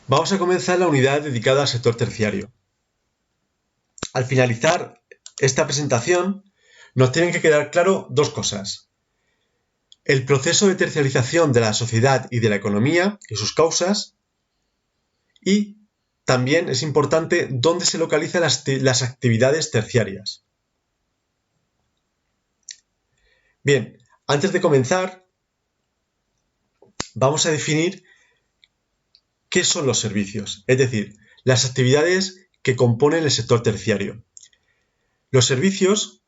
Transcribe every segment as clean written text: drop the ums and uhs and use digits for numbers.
Vamos a comenzar la unidad dedicada al sector terciario. Al finalizar esta presentación, nos tienen que quedar claro dos cosas. El proceso de terciarización de la sociedad y de la economía y sus causas, y también es importante dónde se localizan las actividades terciarias. Bien, antes de comenzar, vamos a definir qué son los servicios, es decir, las actividades que componen el sector terciario. Los servicios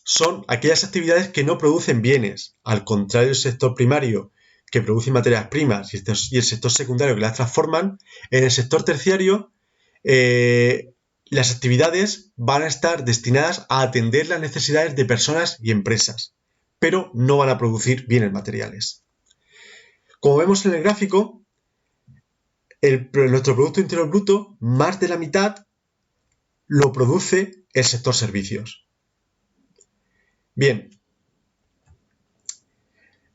son aquellas actividades que no producen bienes, al contrario del sector primario, que produce materias primas, y el sector secundario, que las transforman. En el sector terciario, las actividades van a estar destinadas a atender las necesidades de personas y empresas, pero no van a producir bienes materiales. Como vemos en el gráfico, nuestro Producto Interior Bruto, más de la mitad lo produce el sector servicios. Bien,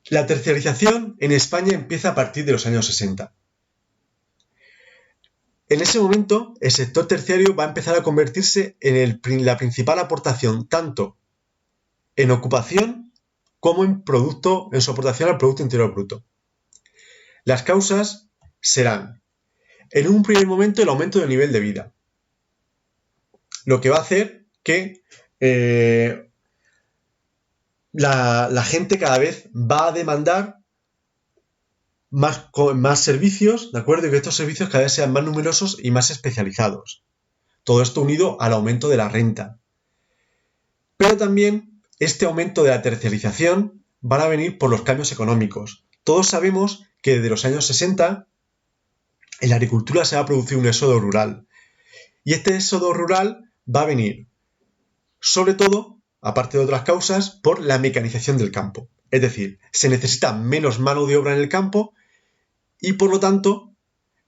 la terciarización en España empieza a partir de los años 60. En ese momento, el sector terciario va a empezar a convertirse en la principal aportación tanto en ocupación como en su aportación al Producto Interior Bruto. Las causas serán, en un primer momento, el aumento del nivel de vida, lo que va a hacer que la gente cada vez va a demandar más servicios, ¿de acuerdo? Y que estos servicios cada vez sean más numerosos y más especializados. Todo esto unido al aumento de la renta. Pero también este aumento de la terciarización van a venir por los cambios económicos. Todos sabemos que desde los años 60 en la agricultura se va a producir un éxodo rural. Y este éxodo rural va a venir, sobre todo, aparte de otras causas, por la mecanización del campo. Es decir, se necesita menos mano de obra en el campo y, por lo tanto,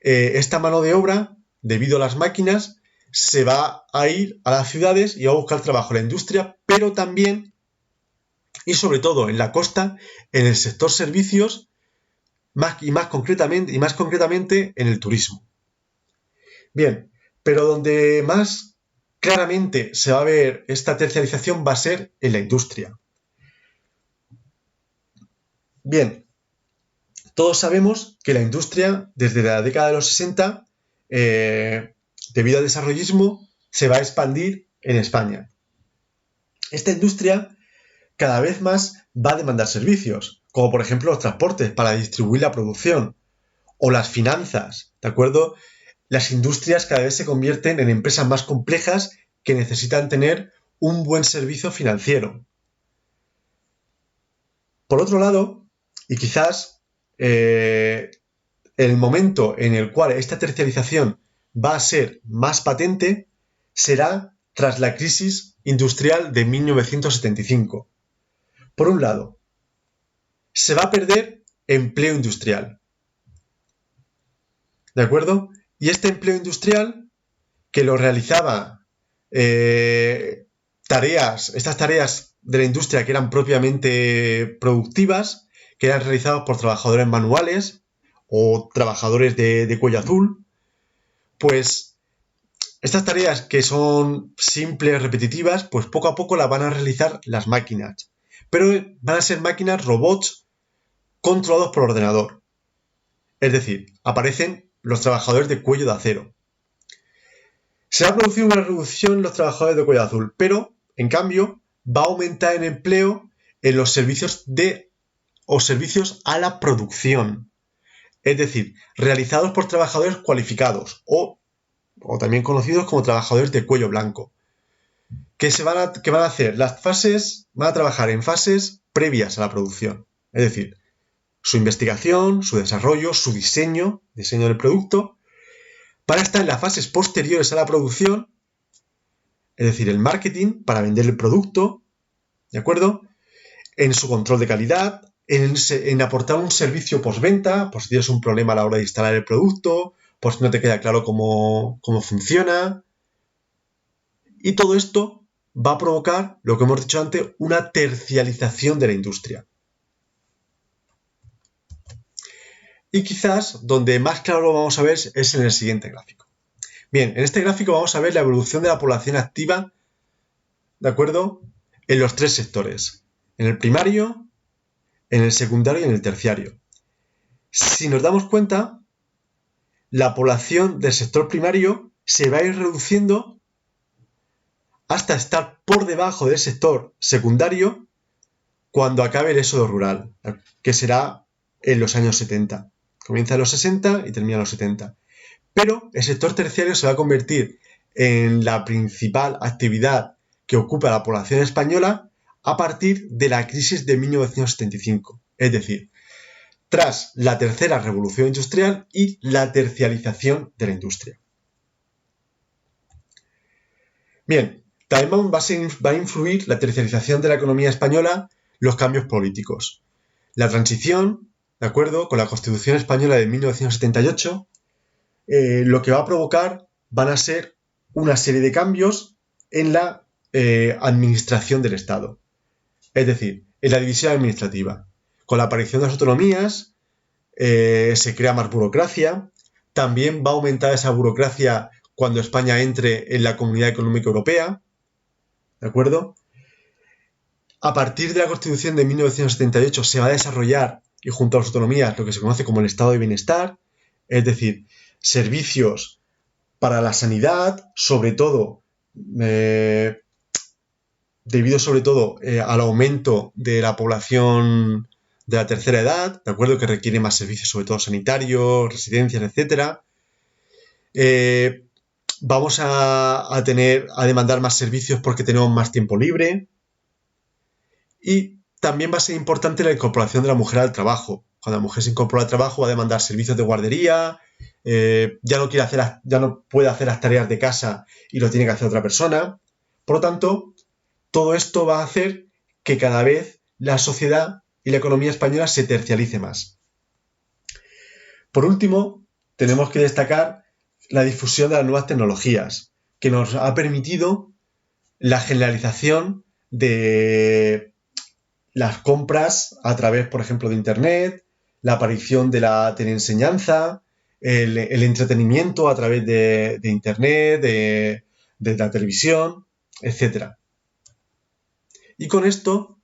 esta mano de obra, debido a las máquinas, se va a ir a las ciudades y va a buscar trabajo en la industria, pero también, y sobre todo en la costa, en el sector servicios, más concretamente en el turismo. Bien, pero donde más claramente se va a ver esta terciarización va a ser en la industria. Bien, todos sabemos que la industria, desde la década de los 60, debido al desarrollismo, se va a expandir en España. Esta industria cada vez más va a demandar servicios, como por ejemplo los transportes para distribuir la producción, o las finanzas, ¿de acuerdo? Las industrias cada vez se convierten en empresas más complejas que necesitan tener un buen servicio financiero. Por otro lado, y quizás el momento en el cual esta terciarización va a ser más patente será tras la crisis industrial de 1975. Por un lado, se va a perder empleo industrial, ¿de acuerdo? Y este empleo industrial que lo realizaba estas tareas de la industria que eran propiamente productivas, que eran realizadas por trabajadores manuales o trabajadores de cuello azul, pues estas tareas que son simples, repetitivas, pues poco a poco las van a realizar las máquinas. Pero van a ser máquinas, robots, controlados por ordenador. Es decir, aparecen los trabajadores de cuello de acero. Se va a producir una reducción en los trabajadores de cuello azul, pero, en cambio, va a aumentar el empleo en los servicios servicios a la producción. Es decir, realizados por trabajadores cualificados o también conocidos como trabajadores de cuello blanco. ¿Qué van a hacer? Van a trabajar en fases previas a la producción. Es decir, su investigación, su desarrollo, su diseño del producto. Van a estar en las fases posteriores a la producción, es decir, el marketing para vender el producto, ¿de acuerdo? En su control de calidad, en aportar un servicio postventa, por si tienes un problema a la hora de instalar el producto, por si no te queda claro cómo funciona. Y todo esto va a provocar, lo que hemos dicho antes, una terciarización de la industria. Y quizás donde más claro lo vamos a ver es en el siguiente gráfico. Bien, en este gráfico vamos a ver la evolución de la población activa, ¿de acuerdo? En los tres sectores. En el primario, en el secundario y en el terciario. Si nos damos cuenta, la población del sector primario se va a ir reduciendo hasta estar por debajo del sector secundario cuando acabe el éxodo rural, que será en los años 70. Comienza en los 60 y termina en los 70. Pero el sector terciario se va a convertir en la principal actividad que ocupa la población española a partir de la crisis de 1975. Es decir, tras la tercera revolución industrial y la tercialización de la industria. Bien, también va a influir la tercialización de la economía española los cambios políticos. La transición, ¿de acuerdo?, con la Constitución Española de 1978, lo que va a provocar van a ser una serie de cambios en la administración del Estado. Es decir, en la división administrativa. Con la aparición de las autonomías se crea más burocracia. También va a aumentar esa burocracia cuando España entre en la Comunidad Económica Europea. ¿De acuerdo? A partir de la Constitución de 1978 se va a desarrollar, y junto a las autonomías, lo que se conoce como el estado de bienestar, es decir, servicios para la sanidad, sobre todo, debido sobre todo al aumento de la población de la tercera edad, ¿de acuerdo?, que requiere más servicios, sobre todo sanitarios, residencias, etc. Vamos a demandar más servicios porque tenemos más tiempo libre. Y también va a ser importante la incorporación de la mujer al trabajo. Cuando la mujer se incorpora al trabajo va a demandar servicios de guardería, ya no puede hacer las tareas de casa y lo tiene que hacer otra persona. Por lo tanto, todo esto va a hacer que cada vez la sociedad y la economía española se tercialice más. Por último, tenemos que destacar la difusión de las nuevas tecnologías, que nos ha permitido la generalización de las compras a través, por ejemplo, de Internet, la aparición de la teleenseñanza, el entretenimiento a través de Internet, de la televisión, etc. Y con esto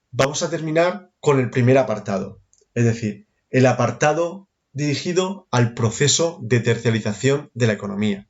vamos a terminar con el primer apartado, es decir, el apartado dirigido al proceso de tercialización de la economía.